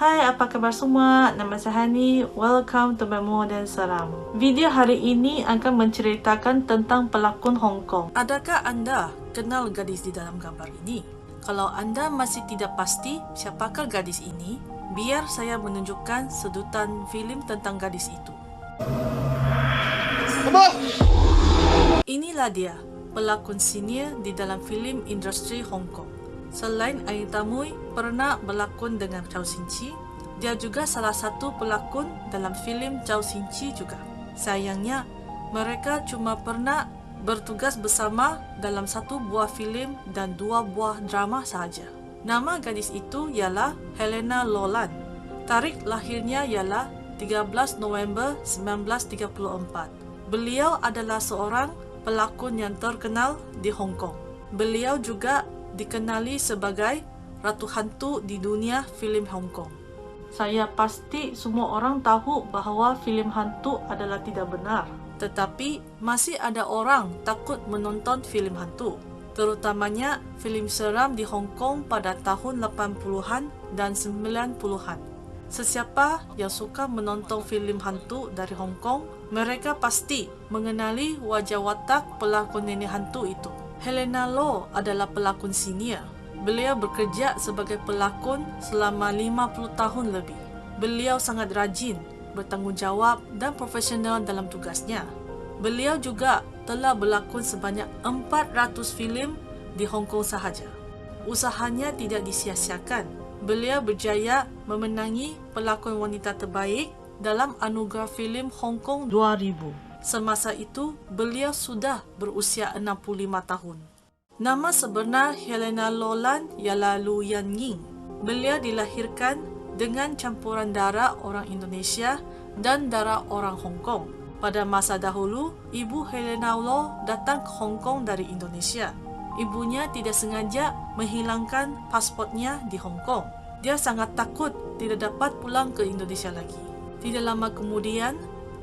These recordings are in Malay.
Hai, apa kabar semua? Nama saya Hani. Welcome to Memo dan Seram. Video hari ini akan menceritakan tentang pelakon Hong Kong. Adakah anda kenal gadis di dalam gambar ini? Kalau anda masih tidak pasti siapakah gadis ini, biar saya menunjukkan sedutan filem tentang gadis itu. Inilah dia, pelakon senior di dalam filem industri Hong Kong. Selain Anita Mui pernah berlakon dengan Chow Sin Chi, dia juga salah satu pelakon dalam filem Chow Sin Chi juga. Sayangnya, mereka cuma pernah bertugas bersama dalam satu buah filem dan 2 buah drama sahaja. Nama gadis itu ialah Helena Lo Lan. Tarikh lahirnya ialah 13 November 1934. Beliau adalah seorang pelakon yang terkenal di Hong Kong. Beliau juga dikenali sebagai Ratu Hantu di dunia filem Hong Kong. Saya pasti semua orang tahu bahawa filem hantu adalah tidak benar. Tetapi masih ada orang takut menonton filem hantu, terutamanya filem seram di Hong Kong pada tahun 80-an dan 90-an. Sesiapa yang suka menonton filem hantu dari Hong Kong, mereka pasti mengenali wajah watak pelakon nenek hantu itu. Helena Lo adalah pelakon senior. Beliau bekerja sebagai pelakon selama 50 tahun lebih. Beliau sangat rajin, bertanggungjawab dan profesional dalam tugasnya. Beliau juga telah berlakon sebanyak 400 filem di Hong Kong sahaja. Usahanya tidak disia-siakan. Beliau berjaya memenangi pelakon wanita terbaik dalam anugerah filem Hong Kong 2000. Semasa itu, beliau sudah berusia 65 tahun. Nama sebenar Helena Lo Lan ialah Lu Yan Ying. Beliau dilahirkan dengan campuran darah orang Indonesia dan darah orang Hong Kong. Pada masa dahulu, ibu Helena Lo datang ke Hong Kong dari Indonesia. Ibunya tidak sengaja menghilangkan pasportnya di Hong Kong. Dia sangat takut tidak dapat pulang ke Indonesia lagi. Tidak lama kemudian,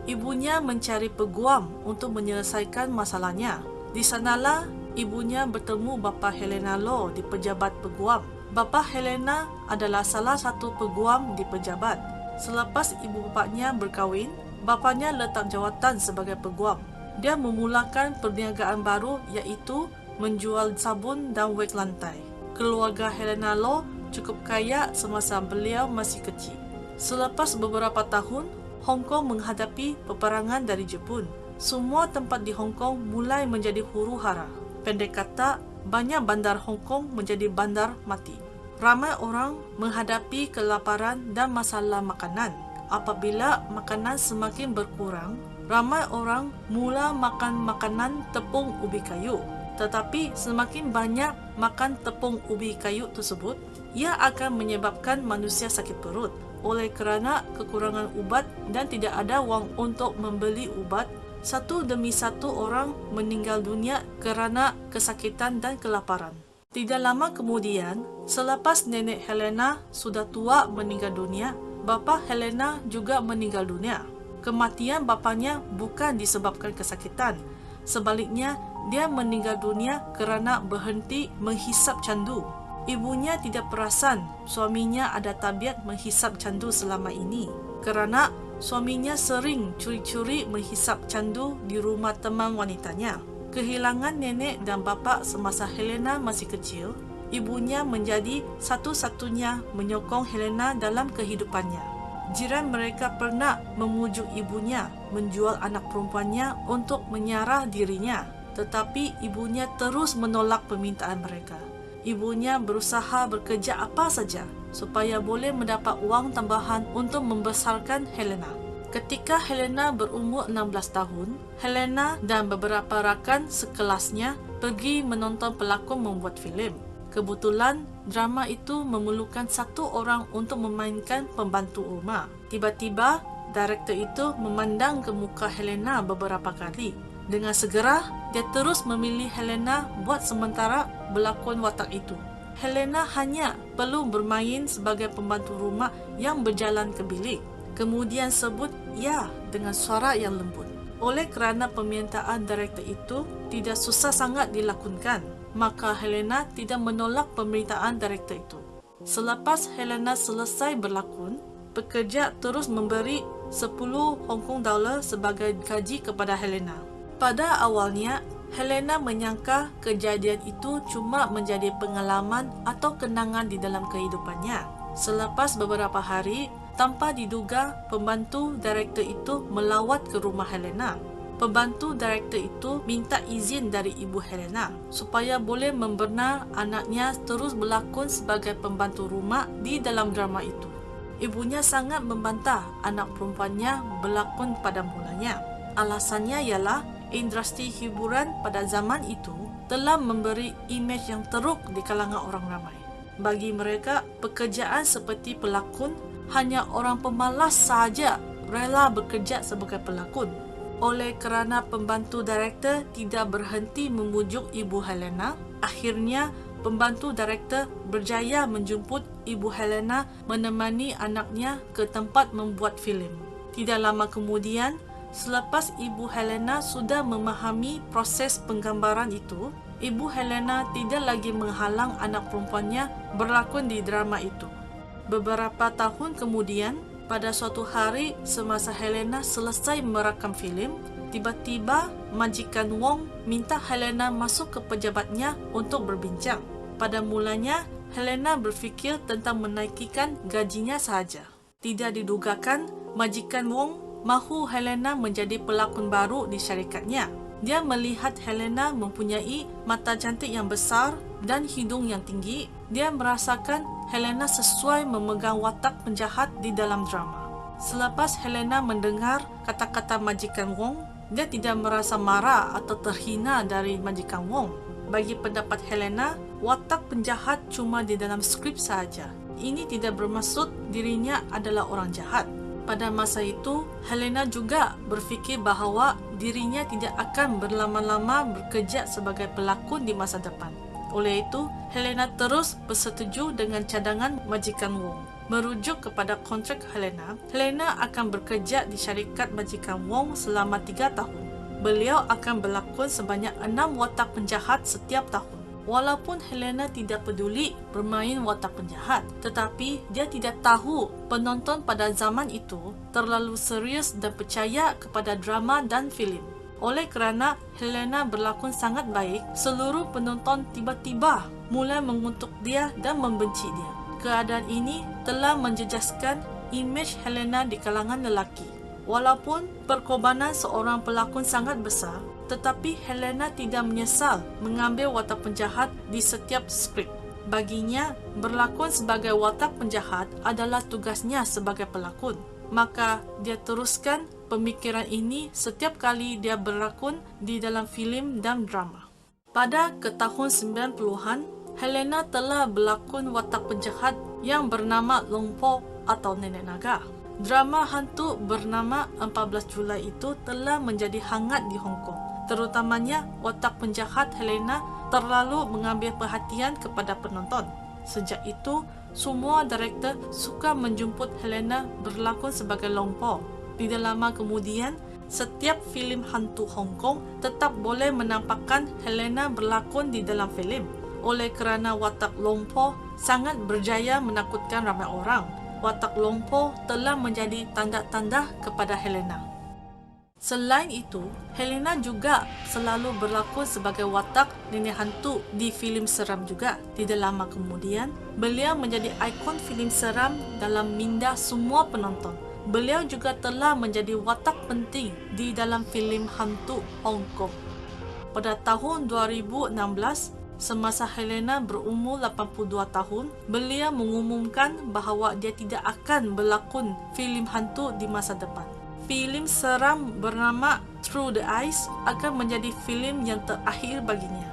ibunya mencari peguam untuk menyelesaikan masalahnya. Di sanalah ibunya bertemu bapa Helena Lo di pejabat peguam. Bapa Helena adalah salah satu peguam di pejabat. Selepas ibu bapanya berkahwin, bapanya letak jawatan sebagai peguam. Dia memulakan perniagaan baru iaitu menjual sabun dan wek lantai. Keluarga Helena Lo cukup kaya semasa beliau masih kecil. Selepas beberapa tahun, Hong Kong menghadapi peperangan dari Jepun. Semua tempat di Hong Kong mulai menjadi huru-hara. Pendek kata, banyak bandar Hong Kong menjadi bandar mati. Ramai orang menghadapi kelaparan dan masalah makanan. Apabila makanan semakin berkurang, ramai orang mula makan makanan tepung ubi kayu. Tetapi semakin banyak makan tepung ubi kayu tersebut, ia akan menyebabkan manusia sakit perut. Oleh kerana kekurangan ubat dan tidak ada wang untuk membeli ubat, satu demi satu orang meninggal dunia kerana kesakitan dan kelaparan. Tidak lama kemudian, selepas nenek Helena sudah tua meninggal dunia, bapa Helena juga meninggal dunia. Kematian bapanya bukan disebabkan kesakitan. Sebaliknya, dia meninggal dunia kerana berhenti menghisap candu. Ibunya tidak perasan suaminya ada tabiat menghisap candu selama ini kerana suaminya sering curi-curi menghisap candu di rumah teman wanitanya. Kehilangan nenek dan bapa semasa Helena masih kecil, ibunya menjadi satu-satunya menyokong Helena dalam kehidupannya. Jiran mereka pernah memujuk ibunya menjual anak perempuannya untuk menyarah dirinya, tetapi ibunya terus menolak permintaan mereka. Ibunya berusaha bekerja apa saja supaya boleh mendapat wang tambahan untuk membesarkan Helena. Ketika Helena berumur 16 tahun, Helena dan beberapa rakan sekelasnya pergi menonton pelakon membuat filem. Kebetulan, drama itu memerlukan satu orang untuk memainkan pembantu rumah. Tiba-tiba, director itu memandang ke muka Helena beberapa kali. Dengan segera, dia terus memilih Helena buat sementara berlakon watak itu. Helena hanya perlu bermain sebagai pembantu rumah yang berjalan ke bilik, kemudian sebut ya dengan suara yang lembut. Oleh kerana permintaan director itu tidak susah sangat dilakonkan, maka Helena tidak menolak permintaan director itu. Selepas Helena selesai berlakon, pekerja terus memberi 10 Hong Kong dollar sebagai gaji kepada Helena. Pada awalnya, Helena menyangka kejadian itu cuma menjadi pengalaman atau kenangan di dalam kehidupannya. Selepas beberapa hari, tanpa diduga, pembantu direktur itu melawat ke rumah Helena. Pembantu direktur itu minta izin dari ibu Helena supaya boleh memberna anaknya terus berlakon sebagai pembantu rumah di dalam drama itu. Ibunya sangat membantah anak perempuannya berlakon pada mulanya. Alasannya ialah industri hiburan pada zaman itu telah memberi imej yang teruk di kalangan orang ramai. Bagi mereka, pekerjaan seperti pelakon hanya orang pemalas sahaja rela bekerja sebagai pelakon. Oleh kerana pembantu direktur tidak berhenti memujuk ibu Helena, akhirnya pembantu direktur berjaya menjemput ibu Helena menemani anaknya ke tempat membuat filem. Tidak lama kemudian, selepas ibu Helena sudah memahami proses penggambaran itu, ibu Helena tidak lagi menghalang anak perempuannya berlakon di drama itu. Beberapa tahun kemudian, pada suatu hari semasa Helena selesai merakam filem, tiba-tiba majikan Wong minta Helena masuk ke pejabatnya untuk berbincang. Pada mulanya, Helena berfikir tentang menaikkan gajinya sahaja. Tidak didugakan, majikan Wong mahu Helena menjadi pelakon baru di syarikatnya. Dia melihat Helena mempunyai mata cantik yang besar dan hidung yang tinggi. Dia merasakan Helena sesuai memegang watak penjahat di dalam drama. Selepas Helena mendengar kata-kata majikan Wong, dia tidak merasa marah atau terhina dari majikan Wong. Bagi pendapat Helena, watak penjahat cuma di dalam skrip sahaja. Ini tidak bermaksud dirinya adalah orang jahat. Pada masa itu, Helena juga berfikir bahawa dirinya tidak akan berlama-lama bekerja sebagai pelakon di masa depan. Oleh itu, Helena terus bersetuju dengan cadangan majikan Wong. Merujuk kepada kontrak Helena, Helena akan bekerja di syarikat majikan Wong selama 3 tahun. Beliau akan berlakon sebanyak 6 watak penjahat setiap tahun. Walaupun Helena tidak peduli bermain watak penjahat, tetapi dia tidak tahu penonton pada zaman itu terlalu serius dan percaya kepada drama dan filem. Oleh kerana Helena berlakon sangat baik, seluruh penonton tiba-tiba mulai mengutuk dia dan membenci dia. Keadaan ini telah menjejaskan imej Helena di kalangan lelaki. Walaupun perkorbanan seorang pelakon sangat besar, tetapi Helena tidak menyesal mengambil watak penjahat di setiap skrip. Baginya, berlakon sebagai watak penjahat adalah tugasnya sebagai pelakon. Maka dia teruskan pemikiran ini setiap kali dia berlakon di dalam filem dan drama. Pada tahun 90-an, Helena telah berlakon watak penjahat yang bernama Long Po atau Nenek Naga. Drama hantu bernama 14 Julai itu telah menjadi hangat di Hong Kong. Terutamanya, watak penjahat Helena terlalu mengambil perhatian kepada penonton. Sejak itu, semua direktur suka menjemput Helena berlakon sebagai Long Po. Tidak lama kemudian, setiap filem hantu Hong Kong tetap boleh menampakkan Helena berlakon di dalam filem. Oleh kerana watak Long Po sangat berjaya menakutkan ramai orang, watak Long Po telah menjadi tanda-tanda kepada Helena. Selain itu, Helena juga selalu berlakon sebagai watak nenek hantu di filem seram juga. Tidak lama kemudian, beliau menjadi ikon filem seram dalam minda semua penonton. Beliau juga telah menjadi watak penting di dalam filem hantu Hong Kong. Pada tahun 2016, semasa Helena berumur 82 tahun, beliau mengumumkan bahawa dia tidak akan berlakon filem hantu di masa depan. Filem seram bernama Through the Eyes akan menjadi filem yang terakhir baginya.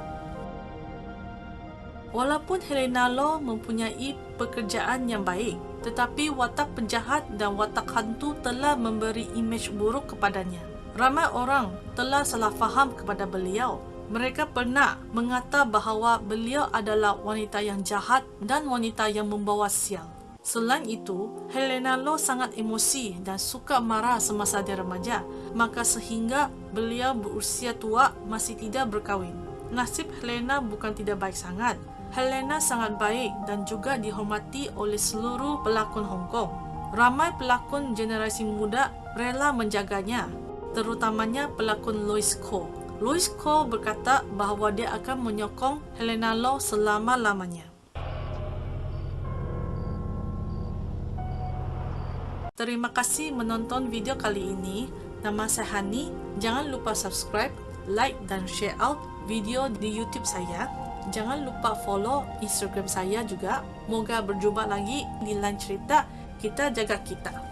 Walaupun Helena Law mempunyai pekerjaan yang baik, tetapi watak penjahat dan watak hantu telah memberi imej buruk kepadanya. Ramai orang telah salah faham kepada beliau. Mereka pernah mengata bahawa beliau adalah wanita yang jahat dan wanita yang membawa sial. Selain itu, Helena Law sangat emosi dan suka marah semasa dia remaja, maka sehingga beliau berusia tua masih tidak berkahwin. Nasib Helena bukan tidak baik sangat. Helena sangat baik dan juga dihormati oleh seluruh pelakon Hong Kong. Ramai pelakon generasi muda rela menjaganya, terutamanya pelakon Louis Kho. Louis Kho berkata bahawa dia akan menyokong Helena Lau selama-lamanya. Terima kasih menonton video kali ini. Nama saya Hani. Jangan lupa subscribe, like dan share out video di YouTube saya. Jangan lupa follow Instagram saya juga. Moga berjumpa lagi di lain cerita. Kita jaga kita.